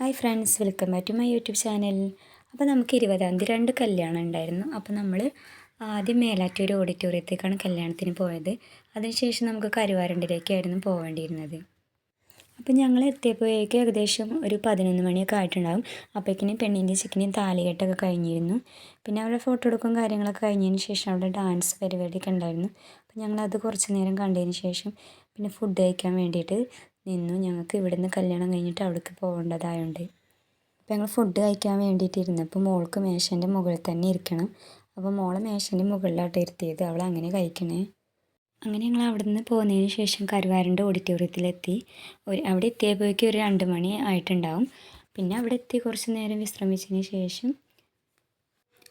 Hi friends, welcome back to my YouTube channel. അപ്പോൾ നമുക്ക് 20-ാം തീയതി 2 കല്യാണം ഉണ്ടായിരുന്നു. അപ്പോൾ നമ്മൾ ആദ്യം മേലാറ്റൂർ ഓഡിറ്റോറിയത്തേക്കാണ് കല്യാണത്തിന് പോയത്. അതിനുശേഷം നമുക്ക് കരുവാരണ്ടിലേക്കായിരുന്നു പോവേണ്ടിയിരുന്നത്. അപ്പോൾ ഞങ്ങൾ എത്തിയപ്പോഴേക്കും ഏകദേശം ഒരു 11 മണിയൊക്കെ ആയിട്ടുണ്ടാകും. അപ്പോഴേക്കിനും പെണ്ണിൻ്റെയും ചെക്കൻ്റെയും താലികെട്ടൊക്കെ കഴിഞ്ഞിരുന്നു. പിന്നെ അവിടെ ഫോട്ടോ എടുക്കും കാര്യങ്ങളൊക്കെ കഴിഞ്ഞതിന് ശേഷം അവിടെ ഡാൻസ് പരിപാടിയൊക്കെ ഉണ്ടായിരുന്നു. അപ്പോൾ ഞങ്ങളത് കുറച്ച് നേരം കണ്ടതിന് ശേഷം പിന്നെ ഫുഡ് കഴിക്കാൻ വേണ്ടിയിട്ട് നിന്നു. ഞങ്ങൾക്ക് ഇവിടുന്ന് കല്യാണം കഴിഞ്ഞിട്ട് അവിടേക്ക് പോകേണ്ടതായുണ്ട്. അപ്പോൾ ഞങ്ങൾ ഫുഡ് കഴിക്കാൻ വേണ്ടിയിട്ട് ഇരുന്നപ്പോൾ മോൾക്ക് മേശൻ്റെ മുകളിൽ തന്നെ ഇരിക്കണം. അപ്പോൾ മോളെ മേശൻ്റെ മുകളിലായിട്ട് ഇരുത്തിയത്, അവൾ അങ്ങനെ കഴിക്കണേ. അങ്ങനെ ഞങ്ങൾ അവിടെ നിന്ന് പോകുന്നതിന് ശേഷം കരുവാരണ്ട് ഓഡിറ്റോറിയത്തിലെത്തി. അവിടെ എത്തിയപ്പോഴേക്കും ഒരു 2 മണി ആയിട്ടുണ്ടാവും. പിന്നെ അവിടെ എത്തി കുറച്ച് നേരം വിശ്രമിച്ചതിന് ശേഷം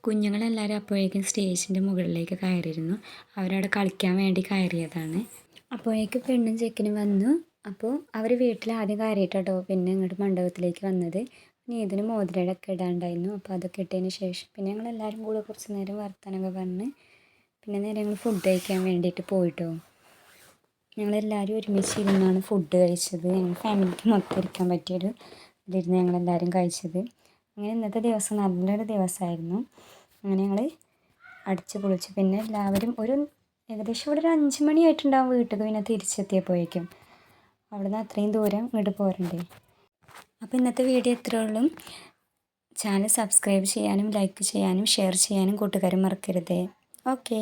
കുഞ്ഞുങ്ങളെല്ലാവരും അപ്പോഴേക്കും സ്റ്റേജിൻ്റെ മുകളിലേക്ക് കയറിയിരുന്നു. അവരവിടെ കളിക്കാൻ വേണ്ടി കയറിയതാണ്. അപ്പോഴേക്കും പെണ്ണും ചെക്കനും വന്നു. അപ്പോൾ അവർ വീട്ടിൽ ആദ്യം കയറിയിട്ടോ പിന്നെ ഇങ്ങോട്ട് മണ്ഡപത്തിലേക്ക് വന്നത്. പിന്നെ ഇതിന് മോതിരമൊക്കെ ഇടാണ്ടായിരുന്നു. അപ്പോൾ അതൊക്കെ ഇട്ടതിന് ശേഷം പിന്നെ ഞങ്ങളെല്ലാവരും കൂടെ കുറച്ച് നേരം വർത്തമാനമൊക്കെ പറഞ്ഞ് പിന്നെ നേരെ ഞങ്ങൾ ഫുഡ് കഴിക്കാൻ വേണ്ടിയിട്ട് പോയിട്ടോ. ഞങ്ങളെല്ലാവരും ഒരുമിച്ച് ഇരുന്നാണ് ഫുഡ് കഴിച്ചത്. ഞങ്ങൾ ഫാമിലിക്ക് മൊത്തം ഇരിക്കാൻ പറ്റിയൊരു ഇതിരുന്ന് ഞങ്ങളെല്ലാവരും കഴിച്ചത്. അങ്ങനെ ഇന്നത്തെ ദിവസം നല്ലൊരു ദിവസമായിരുന്നു. അങ്ങനെ ഞങ്ങൾ അടിച്ച് പൊളിച്ച് പിന്നെ എല്ലാവരും ഏകദേശം ഇവിടെ ഒരു 5 മണിയായിട്ടുണ്ടാകും വീട്ടിൽ പിന്നെ തിരിച്ചെത്തിയപ്പോഴേക്കും. അവിടുന്ന് അത്രയും ദൂരം ഇങ്ങോട്ട് പോരണ്ടേ. അപ്പോൾ ഇന്നത്തെ വീഡിയോ ഇത്രയേ ഉള്ളൂ. ചാനൽ സബ്സ്ക്രൈബ് ചെയ്യാനും ലൈക്ക് ചെയ്യാനും ഷെയർ ചെയ്യാനും കൂട്ടുകാരും മറക്കരുതേ. ഓക്കേ.